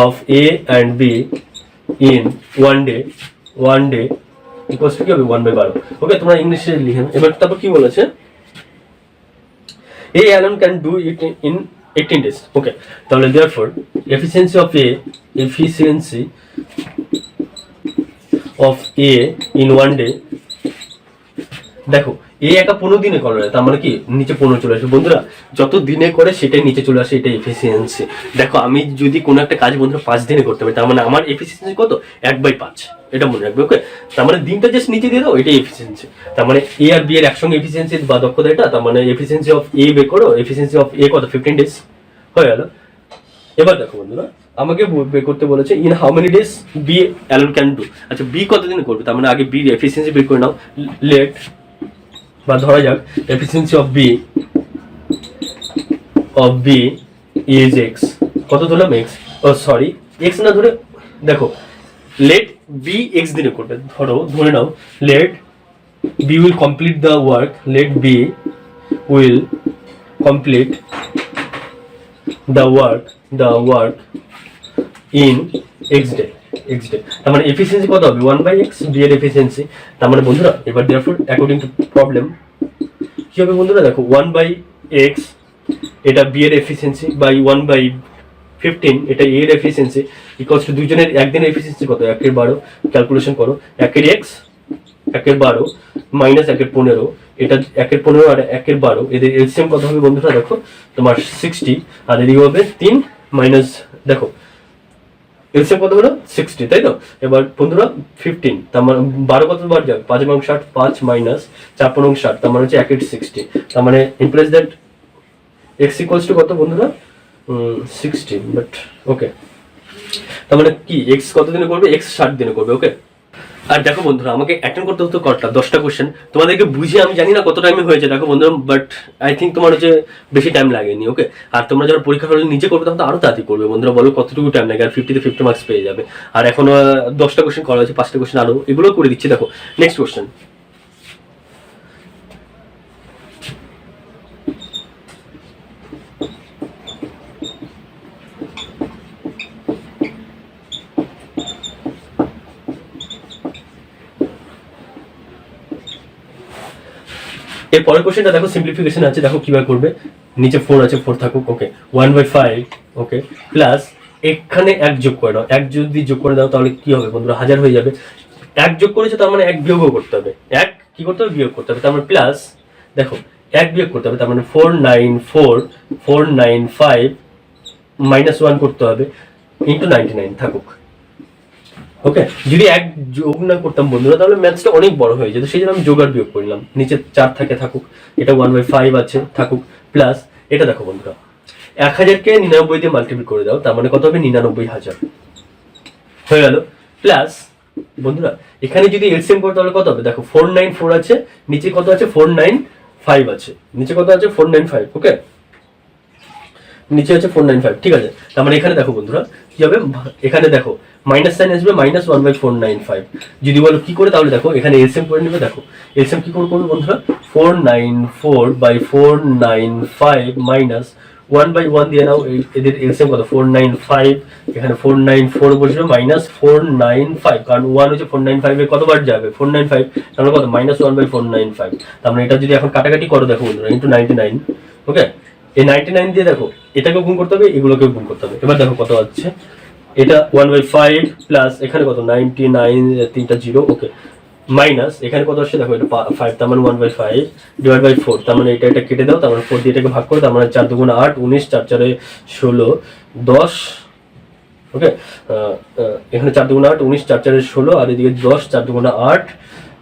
of A and B in 1 day equals to কি হবে 1/12। ওকে, তোমরা ইংলিশে লিখে নাও। এবার তারপর কি বলেছে, a alone can do it in 18 days। ওকে, তাহলে therefore efficiency of a in 1 day, দেখো এ একা 15 দিনে করে, তার মানে কি নিচে 15 চলে আসে বন্ধুরা, যত দিনে করে সেটাই নিচে চলে আসে, এটাই এফিসিয়েন্সি। দেখো আমি যদি কোনো একটা কাজ বন্ধুরা 5 দিনে করতে পারি, তার মানে আমার এফিসিয়েন্সি কত 1/5, এটা মনে রাখবে। ওকে, তার মানে দিনটা জাস্ট নিচে দিয়ে দাও, এটাই এফিসিয়েন্সি। তার মানে এ আর বি এর একসঙ্গে এফিসিয়েন্সি বা দক্ষতা এটা, তার মানে এফিসিয়েন্সি অফ এ বের করো, এফিসিয়েন্সি অফ এ কত 15 ডেজ হয়ে গেল। এবার দেখো বন্ধুরা, আমাকে বের করতে বলেছে in how many days B alone can do. আচ্ছা, বি কতদিনে করবে, তার মানে আগে বি এফিসিয়েন্সি বের করে নাও। লেট বা ধরা যাক efficiency of B is X, কত ধরলাম এক্স, ও সরি এক্স না ধরে, দেখো লেট বি এক্স দিনে করবে, ধরে নাও let B will complete the work, in x day. তার মানে এফিসিয়েন্সি কত হবে 1/x, বি এর এফিসিয়েন্সি। তার মানে বন্ধুরা এবার therefore অ্যাকর্ডিং টু প্রবলেম কি হবে বন্ধুরা, দেখো 1/x এটা বি এর এফিসিয়েন্সি বাই 1/15 এটা এ এর এফিসিয়েন্সি ইকুয়ালস টু দুইজনের একদিনের এফিসিয়েন্সি কত 1/12, ক্যালকুলেশন করো 1/x 1/12 মাইনাস 1/15, এটা 1/15 আর 1/12 এদের এলসিএম কত হবে বন্ধুরা, দেখো তোমার 60, আর এদিকে হবে 3 মাইনাস, দেখো এলসিএম কত হলো 60, তাই তো। এবার বন্ধুরা 15, তার মানে 12 কত বার যাবে 5 এবং 60, 5 মাইনাস 4 এবং 60, তার মানে হচ্ছে 1/60। তার মানে implies that x equals to কত বন্ধুরা 60, বাট ওকে, তার মানে কি x কত দিনে করবে, x 60 দিনে করবে। ওকে, আর দেখো বন্ধুরা আমাকে অ্যাটেন্ড করতে হতো কতটা 10টা কোশ্চেন, তোমাদেরকে বুঝিয়ে আমি জানি না কত টাইমে হয়েছে দেখো বন্ধুরা, বাট আই থিঙ্ক তোমার হচ্ছে বেশি টাইম লাগেনি। ওকে, আর তোমরা যখন পরীক্ষা হলে নিজে করবে তখন তো আরো তাড়াতাড়ি করবে বন্ধুরা, বলো কতটুকু টাইম লাগে, আর 50 তে 50 মার্কস পেয়ে যাবে। আর এখন 10টা কোশ্চেন করা হয়েছে, 5টা কোশ্চেন আরো, এগুলো করে দিচ্ছি। দেখো নেক্সট কোশ্চেন, এর পরের কোশ্চেনটা দেখো, সিম্পলিফিকেশন আছে, দেখো কিভাবে করবে। নিচে 4 আছে, 4 থাকুক, ওকে, 1/5, ওকে, প্লাস এখানে 1 যোগ করে দাও। 1 যদি যোগ করে দাও তাহলে কি হবে বন্ধুরা, 1000 হয়ে যাবে। 1 যোগ করেছে তার মানে 1 বিয়োগও করতে হবে, 1 কি করতে হবে, বিয়োগ করতে হবে। তার মানে প্লাস দেখো 1 বিয়োগ করতে হবে, তার মানে 495 -1 করতে হবে ইন্টু 99 থাকুক, ওকে। যদি 1 যোগ না করতাম বন্ধুরা তাহলে ম্যাথসটা অনেক বড় হয়ে যেত, সেই জন্য আমি যোগ আর বিয়োগ করলাম। নিচে 4 থাকে থাকুক, এটা 1/5 আছে থাকুক, প্লাস এটা দেখো বন্ধুরা 1000কে 99 দিয়ে মাল্টিপ্লাই করে দাও, তার মানে কত হবে, 99,000 হয়ে গেল। প্লাস বন্ধুরা এখানে যদি এলসিএম করো তাহলে কত হবে, দেখো 494 আছে, নিচে কত আছে, 495 আছে, নিচে কত আছে, 495, ওকে, নিচে আছে 495, ঠিক আছে। তার মানে এখানে দেখো বন্ধুরা কি হবে, এখানে দেখো মাইনাস সাইন আসবে, -1/495। যদি বলো কি করে, তাহলে দেখো এখানে এলসিএম করে নেবে। দেখো এলসিএম কি করে করবে বন্ধুরা, 494/495 মাইনাস 1/1 দিয়ে নাও, এদের এলসিএম কত, 495, এখানে 494 বসবে, মাইনাস 495, কারণ 1 হচ্ছে 495 এর কতবার যাবে, 495, তাহলে কত, -1/495। তার মানে এটা যদি এখন কাটাকাটি করো দেখো বন্ধুরা, ইন্টু 99, ওকে। এই 99 দিয়ে দেখো এটাকেও গুণ করতে হবে, এগুলোকেও গুণ করতে হবে। এবার দেখো কত হচ্ছে, এটা 1/5 প্লাস এখানে কত, 99, 3টা 0, ওকে, মাইনাস এখানে কত আসছে দেখো, এটা 5, তার মানে 1/5 ডিভাইড বাই 4, তার মানে এটা কেটে দাও, তার মানে 4 দিয়ে এটাকে ভাগ করো, তার মানে 4 2 8, 19, 4 4 16, 10, ওকে। এখানে 4 2 8, 19, 4 4 16, আর এদিকে 10, 4 2 8,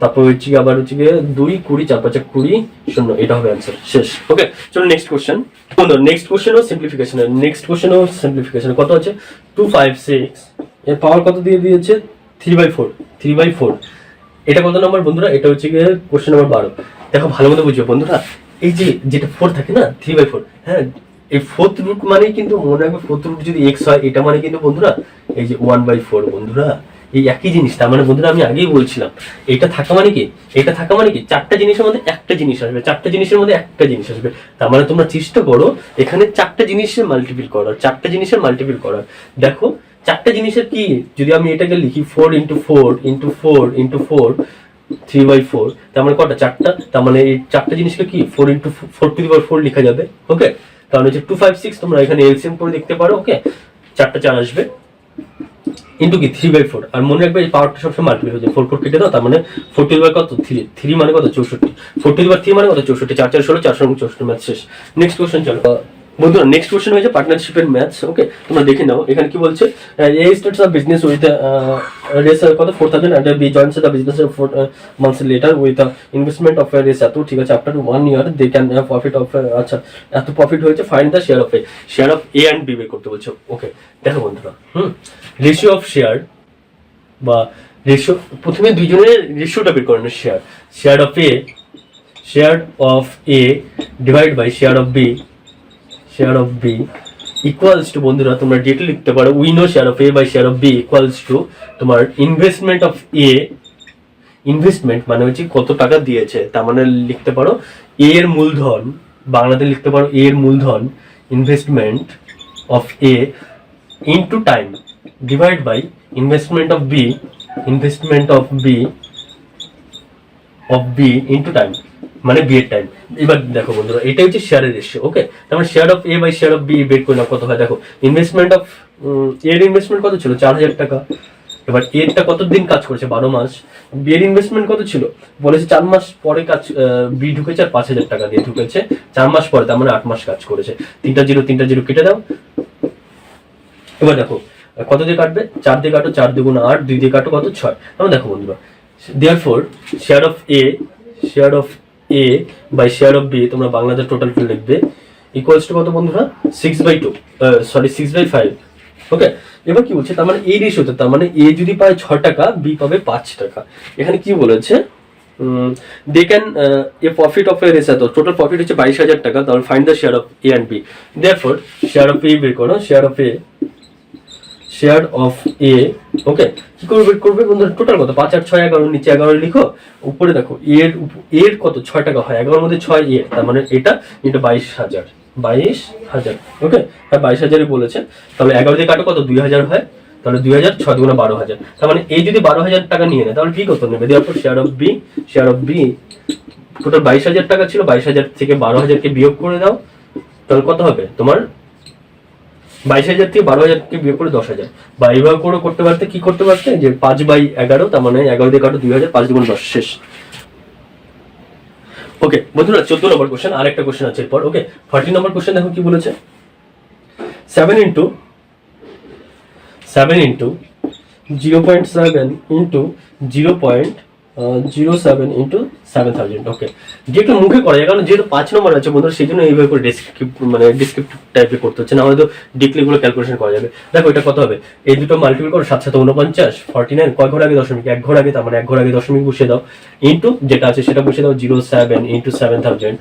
তারপর হচ্ছে আবার হচ্ছে 2 20, 4 5 20, 0, এটা হবে অ্যান্সার, শেষ, ওকে। চলো নেক্সট কোশ্চেন বন্ধুরা, নেক্সট কোশ্চেনও সিম্পলিফিকেশন, নেক্সট কোশ্চেনও সিম্পলিফিকেশন। কত আছে, 256, এর পাওয়ার কত দিয়ে দিয়েছে, 3/4। এটা কত নাম্বার বন্ধুরা, এটা হচ্ছে গিয়ে কোশ্চেন নাম্বার 12। দেখো ভালো মতো বুঝবে বন্ধুরা, এই যে যেটা 4 থাকে না, 3/4, হ্যাঁ, এই 4th রুট মানে কিন্তু মনে রাখবে, 4th রুট যদি x হয়, এটা মানে কিন্তু বন্ধুরা এই যে 1/4 বন্ধুরা, এই একই জিনিস। তার মানে বন্ধুরা আমি আগেই বলছিলাম, এটা থাকা মানে কি, এটা থাকা মানে কি, 4টা জিনিসের মধ্যে একটা জিনিস আসবে, 4টা জিনিসের মধ্যে একটা জিনিস আসবে। তার মানে তোমরা চেষ্টা করো এখানে 4টা জিনিসের মাল্টিপল করার, 4টা জিনিসের মাল্টিপল করার। দেখো 4টা জিনিসের কি, যদি আমি এটাকে লিখি 4 × 4 × 4 × 4, 3/4, তার মানে কটা, 4টা। তার মানে এই 4টা জিনিসকে কি 4 × 4 লেখা যাবে, ওকে। কারণ হচ্ছে 256, তোমরা এখানে এলসিএম করে দেখতে পারো, ওকে, 4টা 4 আসবে ইন্টু কি 3/4, আর মনে রাখবে এই পাওয়ারটা সবসময় মাল্টিপ্লাই হয়ে যায়, 4 কেটে দাও, তার মানে 4 কত, 3 মানে কত, 64, 4 মানে কত, 64, 4 4 16, 4 64, ম্যাথ শেষ। নেক্সট কোশ্চেন চলো বন্ধুরা, নেক্সট কোশ্চেন হয়েছে পার্টনারশিপের ম্যাথস, ওকে। তোমরা দেখে নাও এখানে কি বলছে, A starts a business with Rs কত 4000 and B joins the business 4 months later with investment of Rs এত, ঠিক আছে, after 1 year they can profit of, আচ্ছা এত প্রফিট হয়েছে, find the share of A and B বের করতে বলছে, ওকে। দেখো বন্ধুরা, রেশিও অফ শেয়ার বা রেশিও, প্রথমে দুইজনের রেশিওটা বের করেন, share of A divide by share of B equals two, বন্ধুরা তোমরা ডিরেক্টলি লিখতে পারো, we know share of A by share of B equals to তোমার ইনভেস্টমেন্ট অফ এ, ইনভেস্টমেন্ট মানে হচ্ছে কত টাকা দিয়েছে, তার মানে লিখতে পারো এ এর মূলধন, বাংলাতে লিখতে পারো এ এর মূলধন, investment of A into time divide by investment of B into time, মানে বি এর টাইম। এবার দেখো বন্ধুরা, এটা হচ্ছে শেয়ারের রেশিও, ওকে। তারপরে share of A by share of B বের করে নাও, কত হয় দেখো, ইনভেস্টমেন্ট অফ এর ইনভেস্টমেন্ট কত ছিল, 4000 টাকা। এবার এরটা কতদিন কাজ করেছে, 12 মাস। বি এর ইনভেস্টমেন্ট কত ছিল, বলেছে 4 মাস পরে কাজ, বি ঢুকেছে আর 5000 টাকা দিয়ে ঢুকেছে 4 মাস পরে, তার মানে 8 মাস কাজ করেছে। 3টা 0 কেটে দাও। এবার দেখো কত দিয়ে কাটবে, 4 দিয়ে কাটো, 4 2 8, 2 দিয়ে কাটো, কত 6। তাহলে দেখো বন্ধুরা, therefore share of A by share of B, তোমরা বাংলাতে টোটাল লিখবে, ইকুয়ালস টু কত বন্ধুরা, 6/2, 6/5, ওকে। এবার কি বলছে, তার মানে এই রেশিওতে, তার মানে এ যদি পায় 6 টাকা, বি পাবে 5 টাকা। এখানে কি বলেছে, they can a profit of a Rs এত, টোটাল প্রফিট হচ্ছে 22,000 টাকা, তাহলে find the share of A and B. Therefore share of A বের করো, শেয়ার অফ এ, ওকে। কি করে বের করবে বন্ধুরা, টোটাল কত, 5 আর 6 11, নিচে 11 লিখো, উপরে দেখো এর কত 6 টাকা হয়, 11 মধ্যে 6 এ, তার মানে এটা ইন্টু 22,000, ওকে। হ্যাঁ 22,000 বলেছে, তাহলে 11 দিয়ে কাটো, কত 2,000 হয়, তাহলে 2000, 6 দুগুণে 12,000। তার মানে এই যদি 12,000 টাকা নিয়ে নেয় তাহলে বি কত নেবে? দেওয়ার শেয়ার অফ বি টোটাল 22,000 টাকা ছিল, 22,000 থেকে 12,000 কে বিয়োগ করে দাও, তাহলে কত হবে তোমার? 22,000 থেকে 12,000 কে বিয়োগ করে 10,000। বা এইভাবে করে করতে পারতে, কি করতে পারতে, যে 5/11, তার মানে 11 দিয়ে কাটো 2000, 5 দুগুণ 10, শেষ। ওকে বন্ধুরা, 14 নম্বর কোশ্চেন, আরেকটা কোশ্চেন আছে এরপর। ওকে 14 নম্বর কোশ্চেন দেখো কি বলেছে। 7 into 0.7 into 0.07 into 7,000। ওকে, যেহেতু মুখে করা যায়, কারণ যেহেতু 5 নম্বর আছে বন্ধুরা, সেই জন্য এইভাবে করে ডেসক্রিপটিভ টাইপে করতে হচ্ছে, না হয়তো ডিক্লি গুলো ক্যালকুলেশন করা যাবে। দেখো এটা কত হবে, এই দুটো মাল্টিপ্লাই করো, 7 7 49, 49 কয় ঘর আগে দশমিক, 1 ঘর আগে, তার মানে 1 ঘর আগে দশমিক বসিয়ে দাও, ইন্টু যেটা আছে সেটা বসিয়ে দাও, 07 into 7,000।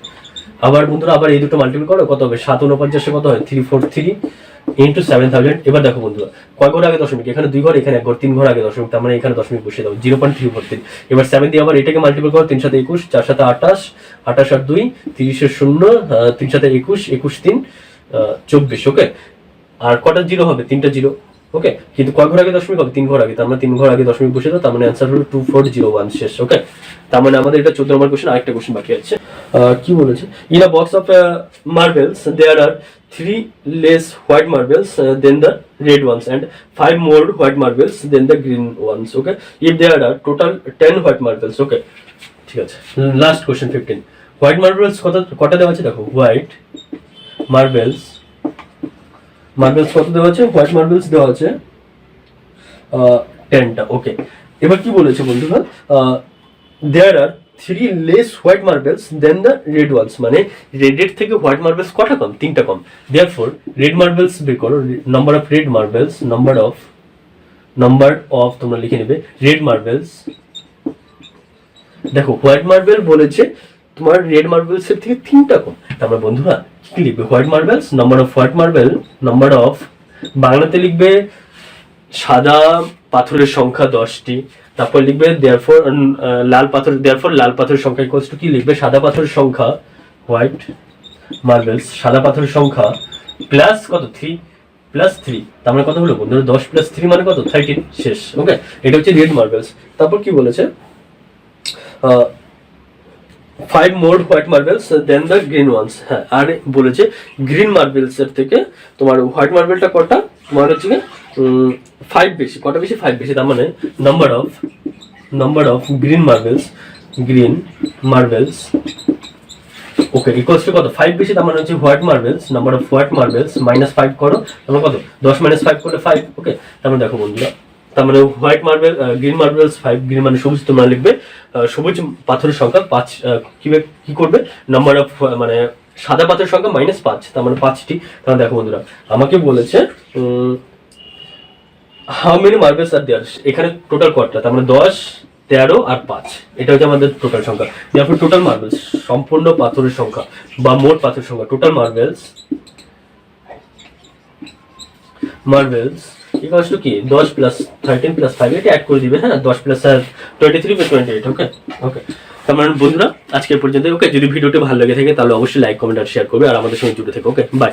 আবার বন্ধুরা আবার এই দুটো মাল্টিপ্লাই করো, কত হবে, 7 49 কত হয়, 343 into 7,000। এবার দেখো বন্ধুরা কয় ঘর আগে দশমিক, এখানে 2 ঘর, এখানে 1 ঘর, 3 ঘর আগে দশমিক, তার মানে এখানে দশমিক বসিয়ে দাও, 0.343। এবার 7 দিয়ে আবার এটাকে মাল্টিপ্লাই করো, 3 7 21, 4 7 28, 28 আর 2 30 এর 0, 3 7 21, 21 3 24। ওকে, আর কটা জিরো হবে, 3টা জিরো। ওকে, কিন্তু কয় ঘর আগে দশমিক হবে, 3 ঘর আগে, তার মানে 3 ঘর আগে দশমিক বসিয়ে দাও, তার মানে অ্যান্সার হলো 2401, শেষ। ওকে, তার মানে আমাদের এটা 14 নম্বর কোশ্চেন। আরেকটা কোশ্চেন বাকি আছে, কি বলেছে, in a box of marbles there are 3 less white marbles than the red ones and 5 more white marbles than the green ones. Okay, if there are total 10 white marbles. Okay, ঠিক আছে, লাস্ট কোশ্চেন 15। হোয়াইট মার্বেলস কটা দেওয়া আছে দেখো, হোয়াইট মার্বেলস কত দেওয়া আছে, হোয়াইট মার্বেলস দেওয়া আছে 10টা। ওকে, এবার কি বলেছে বন্ধুরা, দেয়ার are 3 less white marbles than the red ones, মানে রেডের থেকে হোয়াইট মার্বেলস কটা কম, 3টা কম। দেয়ারফর রেড মার্বেলস বের করো, number of red marbles, number of তোমরা লিখে নেবে রেড মার্বেলস। দেখো হোয়াইট মার্বেল বলেছে তোমার রেড মার্বেলস এর থেকে 3টা কম, তারপর বন্ধুরা কি লিখবে, white marbles, number of white marble, number of, বাংলাতে লিখবে সাদা পাথরের সংখ্যা 10টি, তারপর লিখবে দেয়ারফর লাল পাথরের সংখ্যা ইকুয়ালস টু কি লিখবে, সাদা পাথরের সংখ্যা, হোয়াইট মার্বেলস সাদা পাথরের সংখ্যা প্লাস কত, 3 প্লাস 3, তার মানে কত হলো বন্ধুরা, 10 প্লাস 3 মানে কত, 13, শেষ। ওকে, এটা হচ্ছে রেড মার্বেলস। তারপর কি বলেছে, 5 more white marbles than the green ones। হ্যাঁ, আর বলেছে গ্রিন মার্বেলস এর থেকে তোমার হোয়াইট মার্বেলটা কটা, তোমার হচ্ছে 5 বেশি, কটা বেশি, 5 বেশি, তার মানে number of green marbles okay equals to কত, 5 বেশি, তার মানে হচ্ছে white marbles, number of white marbles minus 5 করো, তার মানে কত, 10 মাইনাস 5 করলে 5। ওকে, তার মানে দেখো বন্ধুরা, তার মানে white marble, green marbles 5, green মানে সবুজ, তোমরা লিখবে সবুজ পাথরের সংখ্যা 5, কি করবে, নাম্বার অফ মানে সাদা পাথরের সংখ্যা -5, তার মানে 5টি। তাহলে দেখো বন্ধুরা আমাকে বলেছে হাউ মেনি মার্বেলস আর দেয়ার, এখানে টোটাল কতটা, তার মানে 10, 13 আর 5, এটা হচ্ছে আমাদের টোটাল সংখ্যা। তারপর টোটাল মার্বেলস, সম্পূর্ণ পাথরের সংখ্যা বা মোট পাথরের সংখ্যা, টোটাল মার্বেলস ইকুয়ালস টু কি, 10 প্লাস 13 প্লাস 5, এটা অ্যাড করে দিবে। হ্যাঁ, 10 প্লাস 23 বা 28। ওকে, তার মানে বন্ধুরা আজকে পর্যন্ত। ওকে, যদি ভিডিওটি ভালো লেগে থাকে তাহলে অবশ্যই লাইক, কমেন্ট আর শেয়ার করবে, আর আমাদের সঙ্গে জুড়ে থেকে। ওকে, বাই।